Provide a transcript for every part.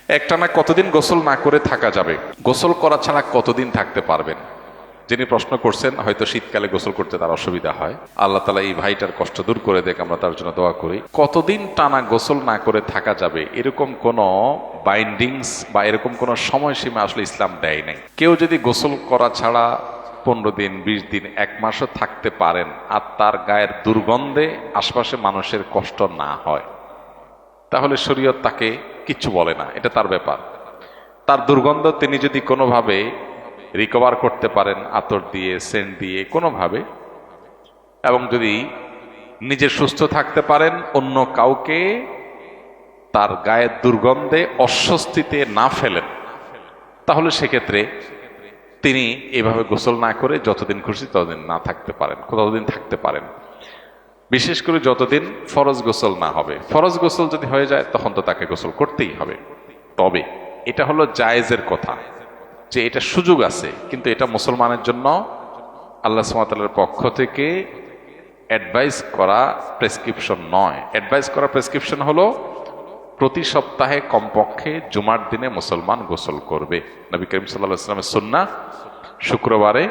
একটানা কতদিন গোসল না করে থাকা যাবে? গোসল করা ছাড়া কতদিন থাকতে পারবেন? যিনি প্রশ্ন করছেন হয়তো শীতকালে গোসল করতে তার অসুবিধা হয়। আল্লাহ তাআলা এই ভাইটার কষ্ট দূর করে দেখ, আমরা তার জন্য দোয়া করি। কতদিন টানা গোসল না করে থাকা যাবে এরকম কোনো বাইন্ডিংস বা এরকম কোনো সময়সীমা আসলে ইসলাম দেয় নাই। কেউ যদি গোসল করা ছাড়া 15 দিন, 20 দিন, 1 মাসও থাকতে পারেন আর তার গায়ের দুর্গন্ধে আশপাশে মানুষের কষ্ট না হয়, তাহলে শরীয়ত তাকে কিচ্ছু বলে না, এটা তার ব্যাপার। তার দুর্গন্ধ তিনি যদি কোনোভাবে রিকভার করতে পারেন আতর দিয়ে, সেন্ট দিয়ে, কোনোভাবে, এবং যদি নিজে সুস্থ থাকতে পারেন, অন্য কাউকে তার গায়ের দুর্গন্ধে অস্বস্তিতে না ফেলেন, তাহলে সেক্ষেত্রে তিনি এভাবে গোসল না করে যতদিন খুশি ততদিন না থাকতে পারেন, ততদিন থাকতে পারেন। বিশেষ করে যতদিন ফরজ গোসল না হবে। ফরজ গোসল যদি হয়ে যায় তখন তো তাকে গোসল করতেই হবে। তবে এটা হলো জায়েজের কথা, যে এটা সুযোগ আছে, কিন্তু এটা মুসলমানের জন্য আল্লাহ সুবহানাহু ওয়া তাআলার পক্ষ থেকে অ্যাডভাইস করা প্রেসক্রিপশন নয়। অ্যাডভাইস করা প্রেসক্রিপশন হলো প্রতি সপ্তাহে কমপক্ষে জুমার দিনে মুসলমান গোসল করবে। নবী করিম সাল্লাল্লাহু আলাইহি ওয়াসাল্লামের সুন্নাহ শুক্রবারে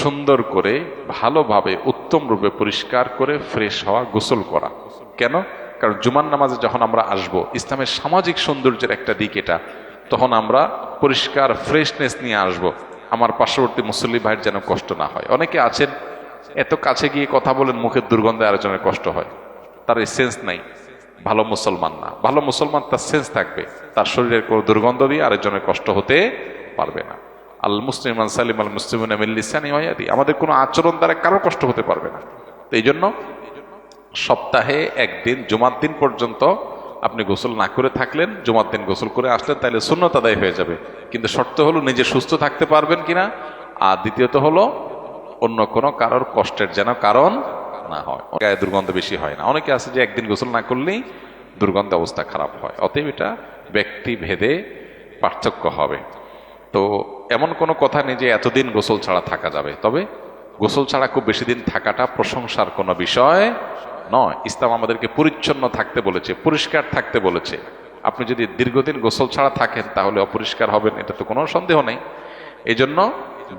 সুন্দর করে, ভালোভাবে, উত্তম রূপে পরিষ্কার করে ফ্রেশ হওয়া, গোসল করা। কেন? কারণ জুমার নামাজে যখন আমরা আসব, ইসলামের সামাজিক সৌন্দর্যের একটা দিক এটা, তখন আমরা পরিষ্কার ফ্রেশনেস নিয়ে আসব, আমার পার্শ্ববর্তী মুসল্লি ভাইয়ের যেন কষ্ট না হয়। অনেকে আছেন এত কাছে গিয়ে কথা বলেন, মুখের দুর্গন্ধে আরেকজনের কষ্ট হয়, তার এই সেন্স নাই, ভালো মুসলমান না। ভালো মুসলমান তার সেন্স থাকবে, তার শরীরের কোনো দুর্গন্ধ দিয়ে আরেকজনের কষ্ট হতে পারবে না। আল মুসলিমান সালিম আল মুসলিমিনা মিন লিসানি ওয়া ইয়াদি, আমাদের কোনো আচরণ দ্বারা কারো কষ্ট হতে পারবে না। তো এই জন্য সপ্তাহে একদিন জুমার দিন পর্যন্ত আপনি গোসল না করে থাকলেন, জুমার দিন গোসল করে আসলেন, তাহলে সুন্নত আদায় হয়ে যাবে। কিন্তু শর্ত হলো নিজে সুস্থ থাকতে পারবেন কিনা, আর দ্বিতীয়ত হলো অন্য কোনো কারোর কষ্টের যেন কারণ না হয়, গায়ে দুর্গন্ধ বেশি হয় না। অনেকে আছে যে একদিন গোসল না করলেই দুর্গন্ধে অবস্থা খারাপ হয়। অতএব এটা ব্যক্তি ভেদে পার্থক্য হবে। তো এমন কোনো কথা নেই যে এতদিন গোসল ছাড়া থাকা যাবে। তবে গোসল ছাড়া খুব বেশি দিন থাকাটা প্রশংসার কোনো বিষয় নয়। ইসলাম আমাদেরকে পরিচ্ছন্ন থাকতে বলেছে, পরিষ্কার থাকতে বলেছে। আপনি যদি দীর্ঘদিন গোসল ছাড়া থাকেন তাহলে অপরিষ্কার হবেন, এটা তো কোনো সন্দেহ নেই। এই জন্য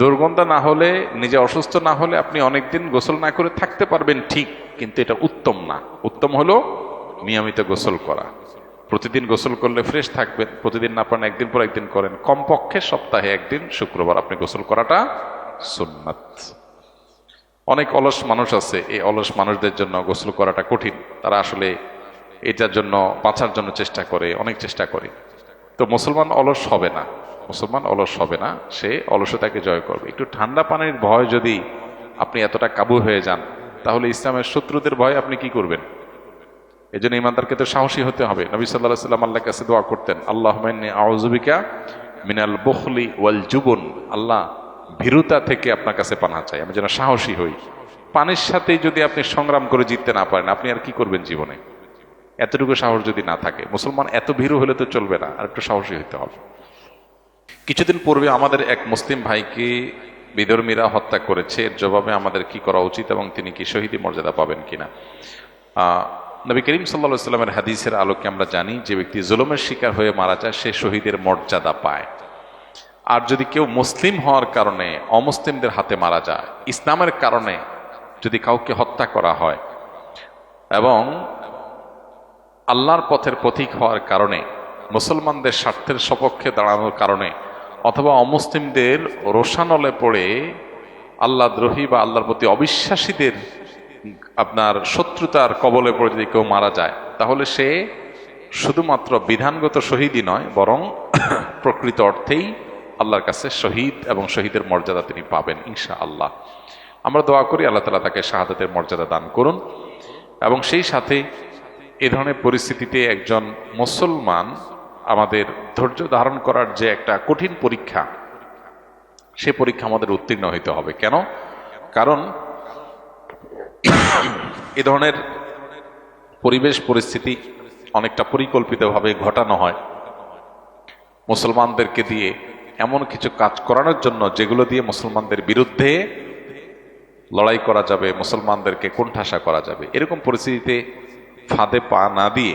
দুর্গন্ধ না হলে, নিজে অসুস্থ না হলে আপনি অনেকদিন গোসল না করে থাকতে পারবেন, ঠিক, কিন্তু এটা উত্তম না। উত্তম হলো নিয়মিত গোসল করা। প্রতিদিন গোসল করলে ফ্রেশ থাকবেন, প্রতিদিন না পারেন একদিন পর একদিন করেন, কমপক্ষে সপ্তাহে একদিন শুক্রবার আপনি গোসল করাটা সুন্নাত। অনেক অলস মানুষ আছে, এই অলস মানুষদের জন্য গোসল করাটা কঠিন। তারা আসলে এটার জন্য বাঁচার জন্য চেষ্টা করে, অনেক চেষ্টা করে। তো মুসলমান অলস হবে না, মুসলমান অলস হবে না, সে অলসতাকে জয় করবে। একটু ঠান্ডা পানির ভয় যদি আপনি এতটা কাবু হয়ে যান, তাহলে ইসলামের শত্রুদের ভয় আপনি কি করবেন? এই জন্য ইমানদারকে তো সাহসী হতে হবে। নবী সাল্লাল্লাহু আলাইহি ওয়াসাল্লাম আল্লাহর কাছে দোয়া করতেন, আল্লাহুম্মা ইন্নী আউযু বিকা মিনাল বুখলি ওয়াল জুবন, আল্লাহ ভীরুতা থেকে আপনার কাছে পানাহ চাই, আমি যেন সাহসী হই। পানির সাথে যদি আপনি সংগ্রাম করে জিততে না পারেন, আপনি আর কি করবেন জীবনে? এতটুকু সাহস যদি না থাকে, মুসলমান এত ভীরু হলে তো চলবে না, আর একটু সাহসী হতে হবে। কিছুদিন পূর্বে আমাদের এক মুসলিম ভাইকে বিধর্মীরা হত্যা করেছে, এর জবাবে আমাদের কি করা উচিত এবং তিনি কি শহীদি মর্যাদা পাবেন কিনা? নবী করিম সাল্লাল্লাহু আলাইহি ওয়াসাল্লামের হাদিসের আলোকে আমরা জানি, যে ব্যক্তি জুলুমের শিকার হয়ে মারা যায় সে শহীদের মর্যাদা পায়। আর যদি কেউ মুসলিম হওয়ার কারণে অমুসলিমদের হাতে মারা যায়, ইসলামের কারণে যদি কাউকে হত্যা করা হয় এবং আল্লাহর পথের পথিক হওয়ার কারণে, মুসলমানদের স্বার্থের সপক্ষে দাঁড়ানোর কারণে, অথবা অমুসলিমদের রোষানলে পড়ে আল্লাহ দ্রোহী বা আল্লাহর প্রতি অবিশ্বাসীদের আপনার শত্রুতার কবলে পড়ে যদি কেউ মারা যায়, তাহলে সে শুধুমাত্র বিধানগত শহীদই নয়, বরং প্রকৃত অর্থেই আল্লাহর কাছে শহীদ এবং শহীদের মর্যাদা তিনি পাবেন ইনশাআল্লাহ। আমরা দোয়া করি আল্লাহ তাআলা তাকে শাহাদাতের মর্যাদা দান করুন। এবং সেই সাথে এ ধরনের পরিস্থিতিতে একজন মুসলমান আমাদের ধৈর্য ধারণ করার যে একটা কঠিন পরীক্ষা, সে পরীক্ষা আমাদের উত্তীর্ণ হইতে হবে। কেন? কারণ এ ধরনের পরিবেশ পরিস্থিতি অনেকটা পরিকল্পিতভাবে ঘটানো হয় মুসলমানদেরকে দিয়ে, এমন কিছু কাজ করানোর জন্য যেগুলো দিয়ে মুসলমানদের বিরুদ্ধে লড়াই করা যাবে, মুসলমানদেরকে কোণঠাসা করা যাবে। এরকম পরিস্থিতিতে ফাঁদে পা না দিয়ে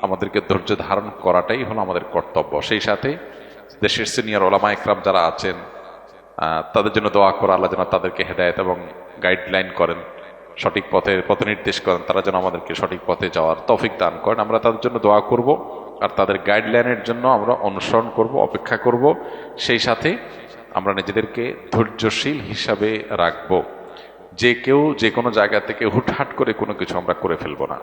আমাদেরকে ধৈর্য ধারণ করাটাই হলো আমাদের কর্তব্য। সেই সাথে দেশের সিনিয়র ওলামা একরাম যারা আছেন তাদের জন্য দোয়া করা, আল্লাহ যেন তাদেরকে হেদায়েত এবং গাইডলাইন করেন, সঠিক পথ নির্দেশ করেন, তারা যেন আমাদেরকে সঠিক পথে যাওয়ার তৌফিক দান করেন। আমরা তাদের জন্য দোয়া করব আর তাদের গাইডলাইনের জন্য আমরা অনুসরণ করব, অপেক্ষা করব। সেই সাথে আমরা নিজেদেরকে ধৈর্যশীল হিসাবে রাখব। যে কেউ যে কোনো জায়গা থেকে হুটহাট করে কোনো কিছু আমরা করে ফেলবো না।